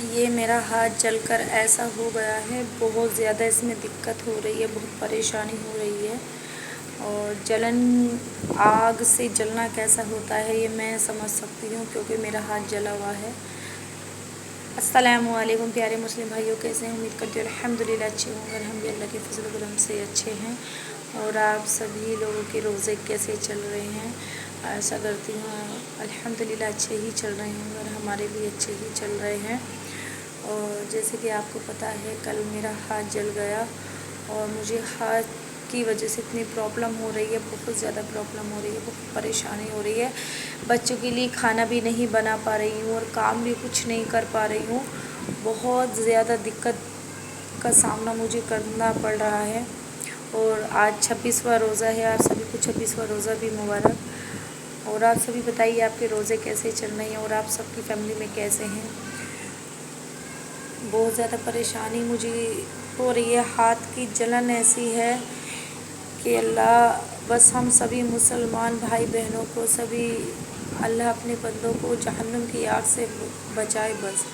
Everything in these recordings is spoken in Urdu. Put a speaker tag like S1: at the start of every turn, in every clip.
S1: یہ میرا ہاتھ جل کر ایسا ہو گیا ہے، بہت زیادہ اس میں دقت ہو رہی ہے، بہت پریشانی ہو رہی ہے۔ اور جلن، آگ سے جلنا کیسا ہوتا ہے یہ میں سمجھ سکتی ہوں، کیونکہ میرا ہاتھ جلا ہوا ہے۔ السلام علیکم پیارے مسلم بھائیوں، کیسے ہیں؟ امید کرتی ہوں الحمدللہ اچھے ہوں گے۔ الحمد للہ کے فضل و کرم سے اچھے ہیں۔ اور آپ سبھی لوگوں کے روزے کیسے چل رہے ہیں؟ ایسا کرتی ہوں الحمدللہ اچھے ہی چل رہے ہیں، اور ہمارے بھی اچھے ہی چل رہے ہیں۔ اور جیسے کہ آپ کو پتہ ہے، کل میرا ہاتھ جل گیا، اور مجھے ہاتھ کی وجہ سے اتنی پرابلم ہو رہی ہے، بہت زیادہ پرابلم ہو رہی ہے، بہت پریشانی ہو رہی ہے۔ بچوں کے لیے کھانا بھی نہیں بنا پا رہی ہوں، اور کام بھی کچھ نہیں کر پا رہی ہوں۔ بہت زیادہ دقت کا سامنا مجھے کرنا پڑ رہا ہے۔ اور آج 26واں روزہ ہے، آپ سبھی کو 26واں روزہ بھی مبارک۔ اور آپ سبھی بتائیے آپ کے روزے کیسے چل رہے ہیں، اور آپ سب کی فیملی میں کیسے ہیں؟ بہت زیادہ پریشانی مجھے ہو رہی ہے، ہاتھ کی جلن ایسی ہے کہ اللہ بس ہم سبھی مسلمان بھائی بہنوں کو، سبھی اللہ اپنے بندوں کو جہنم کی آگ سے بچائے۔ بس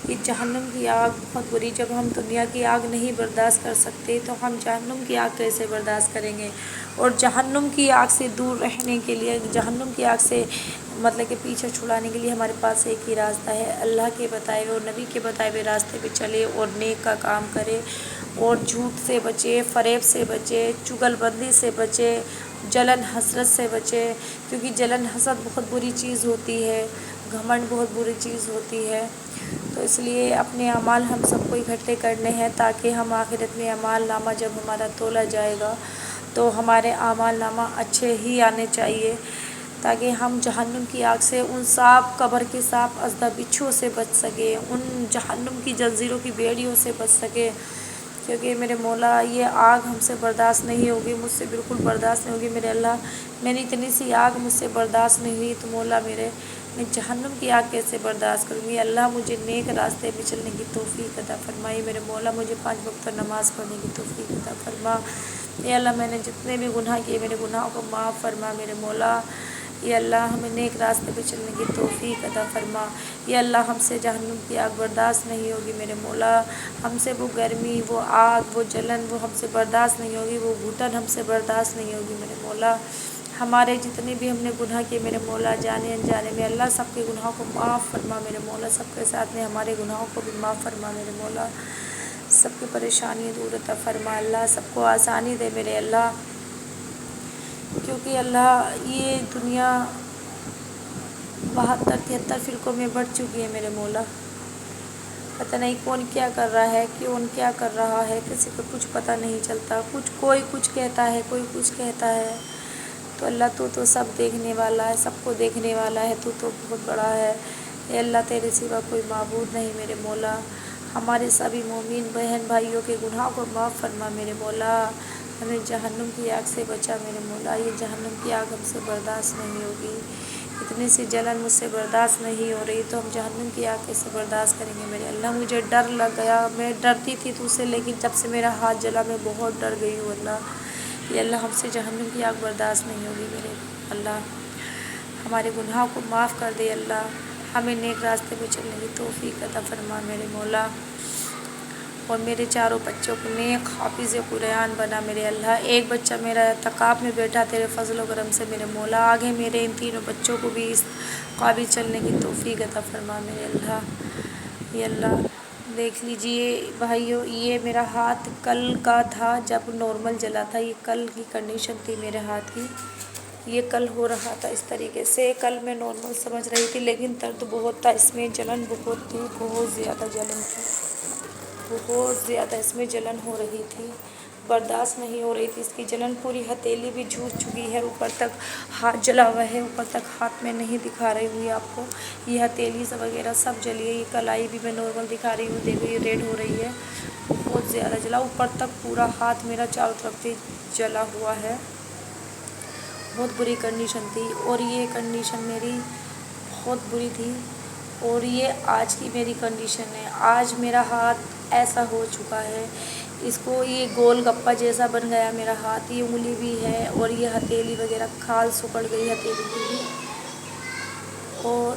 S1: یہ جہنم کی آگ بہت بری، جب ہم دنیا کی آگ نہیں برداشت کر سکتے تو ہم جہنم کی آگ کیسے برداشت کریں گے؟ اور جہنم کی آگ سے دور رہنے کے لیے، جہنم کی آگ سے مطلب کہ پیچھے چھڑانے کے لیے ہمارے پاس ایک ہی راستہ ہے، اللہ کے بتائے ہوئے اور نبی کے بتائے ہوئے راستے پہ چلے، اور نیک کا کام کرے، اور جھوٹ سے بچے، فریب سے بچے، چغل بندی سے بچے، جلن حسرت سے بچے، کیونکہ جلن حسد بہت بری چیز ہوتی ہے، گھمنڈ بہت بری چیز ہوتی ہے۔ تو اس لیے اپنے اعمال ہم سب کو اکٹھے کرنے ہیں، تاکہ ہم آخرت میں اعمال نامہ جب ہمارا تولا جائے گا تو ہمارے اعمال نامہ اچھے ہی آنے چاہیے، تاکہ ہم جہنم کی آگ سے، ان سانپ، قبر کے سانپ، ازدہ بچھو سے بچ سکیں، ان جہنم کی جنزیروں کی بیڑیوں سے بچ سکیں۔ کیونکہ میرے مولا یہ آگ ہم سے برداشت نہیں ہوگی، مجھ سے بالکل برداشت نہیں ہوگی میرے اللہ۔ میری اتنی سی آگ مجھ سے برداشت نہیں ہوئی تو مولا میرے، میں جہنم کی آگ کیسے برداشت کروں گی؟ اللہ مجھے نیک راستے پہ چلنے کی توفیق عطا فرمائی میرے مولا، مجھے 5 وقت نماز پڑھنے کی توفیق عطا فرما۔ اے اللہ، میں نے جتنے بھی گناہ کیے میرے گناہوں کو معاف فرما میرے مولا۔ یا اللہ، ہمیں نیک راستے پہ چلنے کی توفیق عطا فرما۔ یا اللہ، ہم سے جہنم کی آگ برداشت نہیں ہوگی میرے مولا، ہم سے وہ گرمی، وہ آگ، وہ جلن، وہ ہم سے برداشت نہیں ہوگی، وہ گھٹن ہم سے برداشت نہیں ہوگی میرے مولا۔ ہمارے جتنے بھی ہم نے گناہ کیے میرے مولا، جانے انجانے میں، اللہ سب کے گناہوں کو معاف فرما میرے مولا، سب کے ساتھ میں ہمارے گناہوں کو بھی معاف فرما میرے مولا، سب کی پریشانی دور عطا فرما اللہ، سب کو آسانی دے میرے اللہ۔ کیونکہ اللہ یہ دنیا 72-73 فرقوں میں بڑھ چکی ہے میرے مولا، پتہ نہیں کون کیا کر رہا ہے، کون کیا کر رہا ہے، کسی کو کچھ پتہ نہیں چلتا، کوئی کچھ کہتا ہے، کوئی کچھ کہتا ہے۔ تو اللہ تو سب دیکھنے والا ہے، سب کو دیکھنے والا ہے، تو بہت بڑا ہے۔ اے اللہ، تیرے سوا کوئی معبود نہیں میرے مولا، ہمارے سبھی مومن بہن بھائیوں کے گناہ کو معاف فرما میرے مولا، ہمیں جہنم کی آگ سے بچا میرے مولا۔ یہ جہنم کی آگ ہم سے برداشت نہیں ہوگی، اتنی سی جلن مجھ سے برداشت نہیں ہو رہی، تو ہم جہنم کی آگ کیسے برداشت کریں گے میرے اللہ؟ مجھے ڈر لگ گیا، میں ڈرتی تھی تو سے، لیکن جب سے میرا ہاتھ جلا میں بہت ڈر گئی ہوں اللہ۔ یہ اللہ، ہم سے جہنم کی آگ برداشت نہیں ہوگی میرے اللہ، ہمارے گناہوں کو معاف کر دے اللہ، ہمیں نیک راستے پہ چلنے کی توفیق عطا فرما میرے مولا، اور میرے چاروں بچوں کو نیک حافظ قرآن بنا میرے اللہ۔ ایک بچہ میرا اعتکاف میں بیٹھا تیرے فضل و کرم سے میرے مولا، آگے میرے ان تینوں بچوں کو بھی اس قابل چلنے کی توفیق عطا فرما میرے اللہ۔ یہ اللہ، دیکھ لیجئے بھائیو، یہ میرا ہاتھ کل کا تھا جب نارمل جلا تھا، یہ کل کی کنڈیشن تھی میرے ہاتھ کی، یہ کل ہو رہا تھا اس طریقے سے، کل میں نارمل سمجھ رہی تھی، لیکن درد بہت تھا اس میں، جلن بہت تھی، بہت زیادہ جلن تھی، بہت زیادہ اس میں جلن ہو رہی تھی، برداشت نہیں ہو رہی تھی اس کی جلن، پوری ہتھیلی بھی جھوس چکی ہے، اوپر تک ہاتھ جلا ہوا ہے، اوپر تک ہاتھ میں نہیں دکھا رہی ہوئی آپ کو، یہ ہتھیلی سے وغیرہ سب جلی ہے، یہ کلائی بھی میں نارمل دکھا رہی ہوں، دیکھو یہ ریڈ ہو رہی ہے، بہت زیادہ جلا، اوپر تک پورا ہاتھ میرا چاروں طرف سے جلا ہوا ہے، بہت بری کنڈیشن تھی۔ اور یہ کنڈیشن میری بہت بری تھی، اور یہ آج کی میری کنڈیشن ہے، آج میرا ہاتھ ایسا ہو چکا ہے، اس کو یہ گول گپا جیسا بن گیا میرا ہاتھ، یہ انگلی بھی ہے، اور یہ ہتھیلی وغیرہ کھال سکڑ گئی ہتھیلی کی بھی، اور